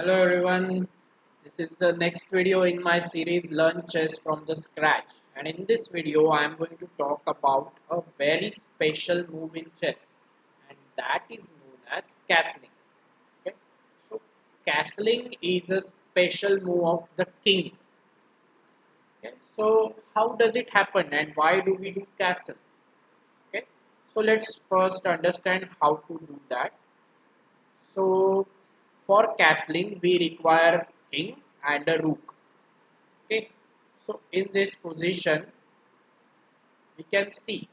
Hello everyone, this is the next video in my series Learn Chess from the Scratch, and in this video I am going to talk about a very special move in chess, and that is known as castling. Okay? So castling is a special move of the king. Okay? So how does it happen and why do we do castle? Okay? So let's first understand how to do that. So for castling we require king and a rook. Okay, so in this position we can see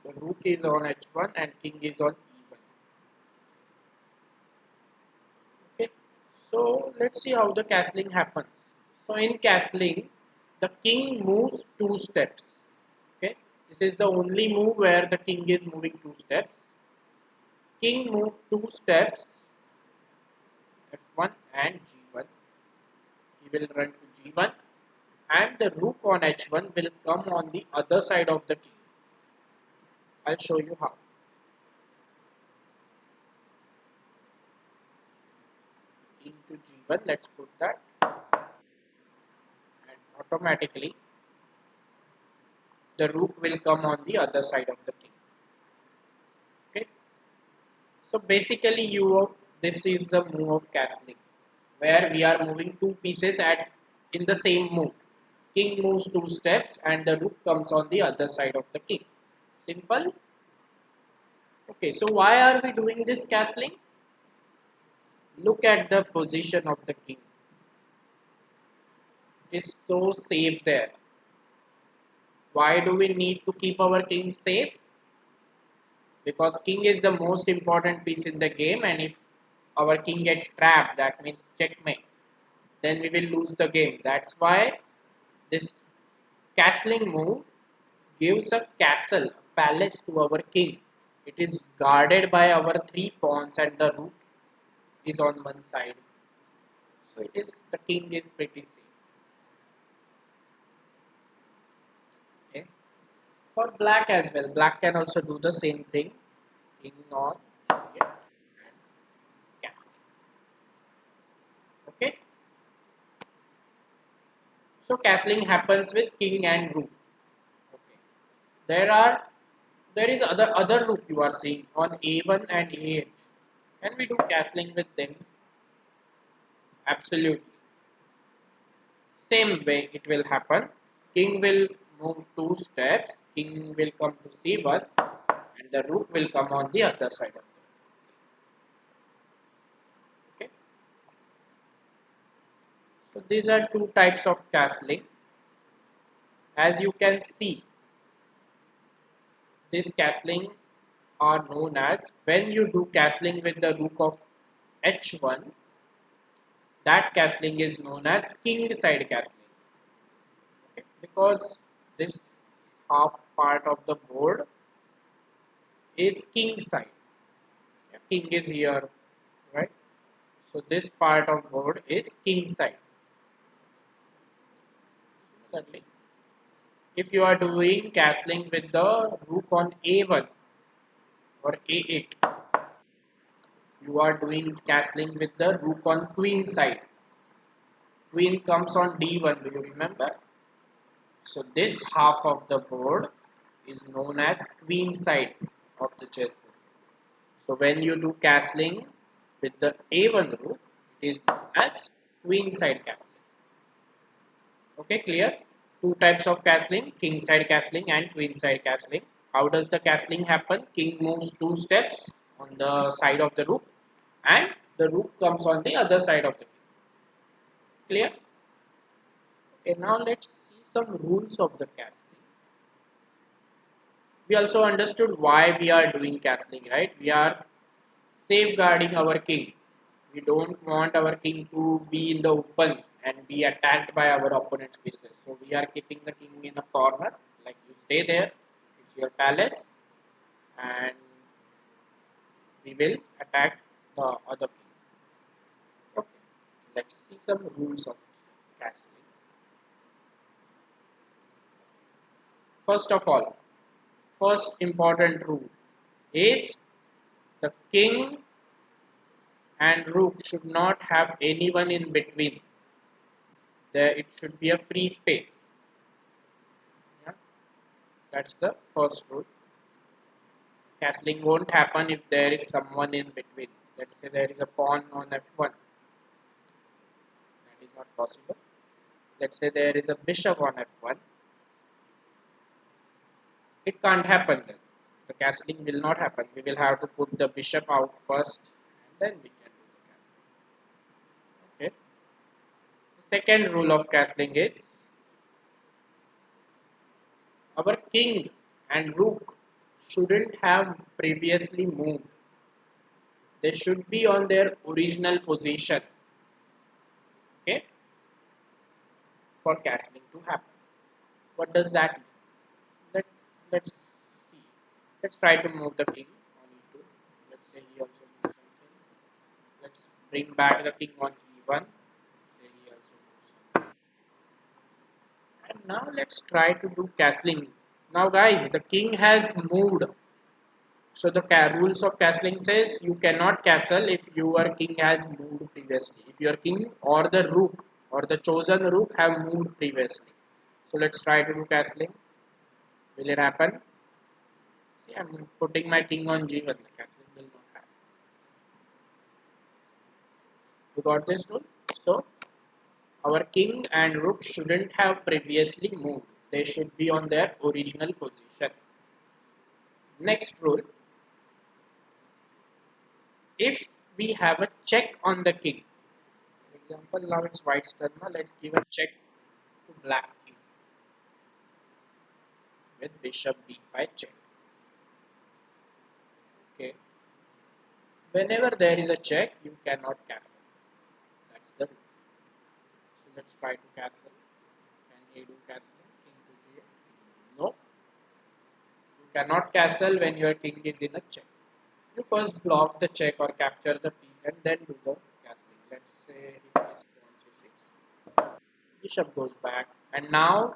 the rook is on h1 and king is on e1. Okay, so let's see how the castling happens. So in castling the king moves two steps. Okay, this is the only move where the king is moving two steps. King move two steps, f1 and g1. He will run to g1 and the rook on h1 will come on the other side of the king. I'll show you how. King to g1, let's put that, and automatically the rook will come on the other side of the king. Okay, so basically this is the move of castling where we are moving two pieces at in the same move. King moves two steps and the rook comes on the other side of the king. Simple. Okay, so why are we doing this castling? Look at the position of the king. It is so safe there. Why do we need to keep our king safe? Because king is the most important piece in the game, and if our king gets trapped, that means checkmate, then we will lose the game. That's why this castling move gives a castle, a palace to our king. It is guarded by our three pawns and the rook is on one side, so it is the king is pretty safe. Okay, for black as well, black can also do the same thing. King on G8 and castle. Okay, so castling happens with king and rook. Okay. There are there is other rook you are seeing on a1 and a8. Can we do castling with them? Absolutely. Same way it will happen. King will move two steps. King will come to c1, and the rook will come on the other side of it. Okay. So these are two types of castling. As you can see, this castling are known as when you do castling with the rook of h1, that castling is known as king side castling. Okay? Because this half part of the board is king side. Yeah, king is here, right? So this part of board is king side. Similarly, if you are doing castling with the rook on a1 or a8, you are doing castling with the rook on queen side. Queen comes on d1, do you remember? So this half of the board is known as queen side of the chessboard. So when you do castling with the a1 rook, it is known as queen side castling. Okay, clear? Two types of castling, king side castling and queen side castling. How does the castling happen? King moves two steps on the side of the rook and the rook comes on the other side of the king. Clear? Okay, now let's see some rules of the castling. We also understood why we are doing castling, right? We are safeguarding our king. We don't want our king to be in the open and be attacked by our opponent's pieces. So we are keeping the king in a corner, like you stay there, it's your palace, and we will attack the other king. Okay, let's see some rules of castling. First of all, first important rule is the king and rook should not have anyone in between. There it should be a free space. Yeah, that's the first rule. Castling won't happen if there is someone in between. Let's say there is a pawn on f1. That is not possible. Let's say there is a bishop on f1. It can't happen then. The castling will not happen. We will have to put the bishop out first and then we can do the castling. Okay. The second rule of castling is our king and rook shouldn't have previously moved. They should be on their original position. Okay, for castling to happen. What does that mean? Let, let's see. Let's try to move the king on e2. Let's say he also moves something. Let's bring back the king on e1. Let's say he also moves something. And now let's try to do castling. Now guys, the king has moved. So the rules of castling says you cannot castle if your king has moved previously. If your king or the rook or the chosen rook have moved previously. So let's try to do castling. Will it happen? See, I'm putting my king on g1. The castling will not happen. You got this rule? So our king and rook shouldn't have previously moved. They should be on their original position. Next rule. If we have a check on the king, for example, now it's white's turn. Now let's give a check to black king with bishop b5 check. Okay. Whenever there is a check, you cannot castle. That's the rule. So let's try to castle. Can he do castling? King to g8? No. You cannot castle when your king is in a check. You first block the check or capture the piece and then do the castling. Let's say he plays pawn c6. Bishop goes back. And now,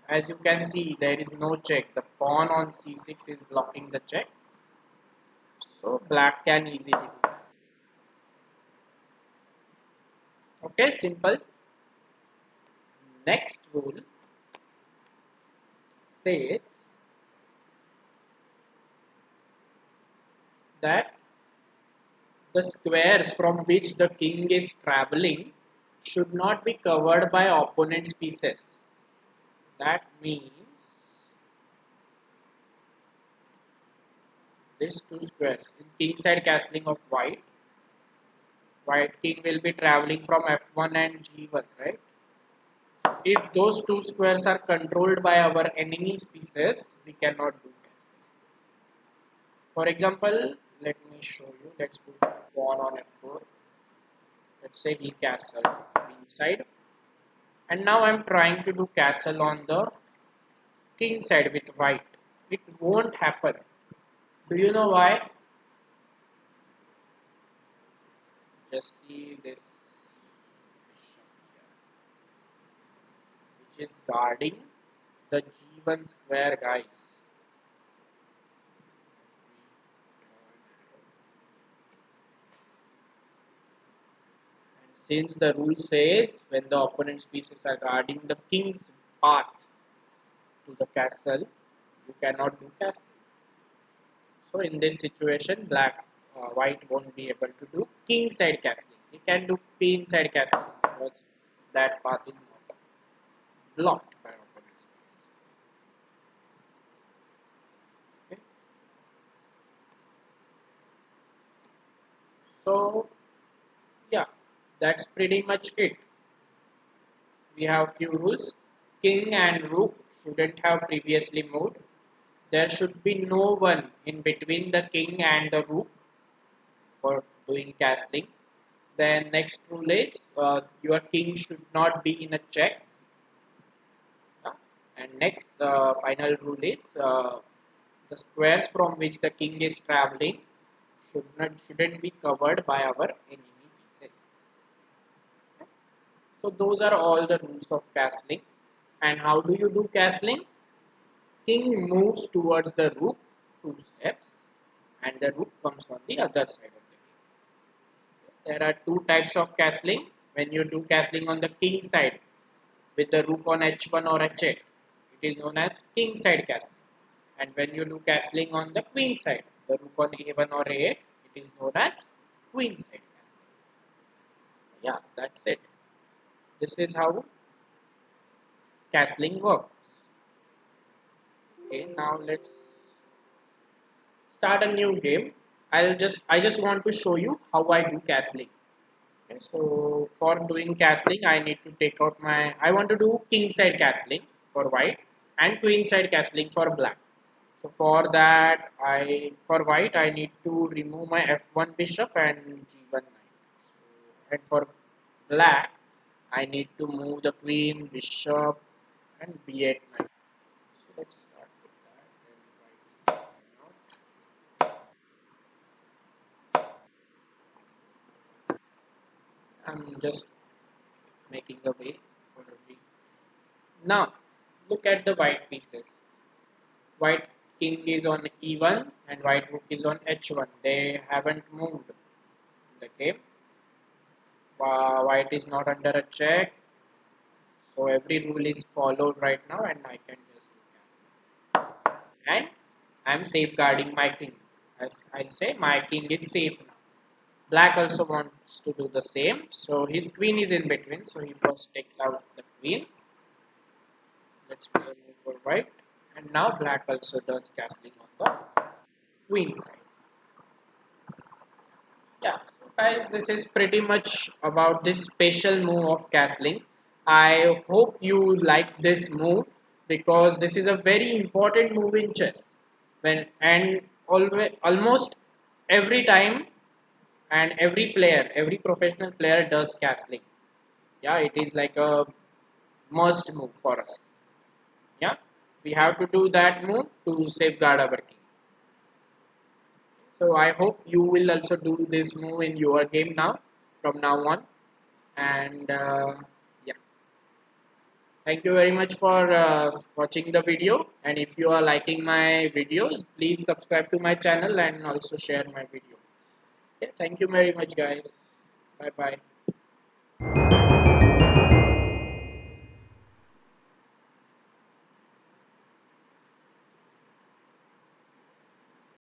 as you can see, there is no check. The pawn on c6 is blocking the check. So black can easily do that. Okay, simple. Next rule says that the squares from which the king is traveling should not be covered by opponent's pieces. That means these two squares in king side castling of white king will be traveling from f1 and g1, right? If those two squares are controlled by our enemy's pieces, we cannot do that. For example, let me show you. Let's put pawn on f4. Let's say he castle queen side. And now I'm trying to do castle on the king side with white. It won't happen. Do you know why? Just see this bishop here, which is guarding the g1 square, guys. Since the rule says when the opponent's pieces are guarding the king's path to the castle, you cannot do castle. So in this situation, white won't be able to do king side castling. He can do queen side castling because that path is not blocked by opponent's piece. Okay. So yeah, that's pretty much it. We have few rules. King and rook shouldn't have previously moved. There should be no one in between the king and the rook for doing castling. Then next rule is your king should not be in a check. And next, the final rule is the squares from which the king is traveling shouldn't be covered by our enemy pieces. So those are all the rules of castling. And how do you do castling? King moves towards the rook 2 steps, and the rook comes on the other side of the king. There are two types of castling. When you do castling on the king side with the rook on h1 or h8, it is known as king side castling. And when you do castling on the queen side, the rook on a1 or a8, it is known as queen side castling. Yeah, that's it. This is how castling works. Okay, now let's start a new game. I just want to show you how I do castling. Okay, so for doing castling, I need to take out my. I want to do king side castling for white and queen side castling for black. So for that, for white I need to remove my f1 bishop and g1 knight. So, and for black, I need to move the queen, bishop, and b8 knight. So let's start with that. Then white is I'm just making a way for every. Now, look at the white pieces. White king is on e1 and white rook is on h1. They haven't moved in the game. White is not under a check, so every rule is followed right now, and I can just do castle. And I'm safeguarding my king. As I say, my king is safe now. Black also wants to do the same, so his queen is in between. So he first takes out the queen. Let's play a move for white, and now black also does castling on the queen side. Yeah, so guys, this is pretty much about this special move of castling. I hope you like this move because this is a very important move in chess. When and always almost every time and every player, every professional player does castling. Yeah, it is like a must move for us. Yeah, we have to do that move to safeguard our king. So I hope you will also do this move in your game now, from now on. And yeah, thank you very much for watching the video. And if you are liking my videos, please subscribe to my channel and also share my video. Yeah, thank you very much, guys. Bye bye.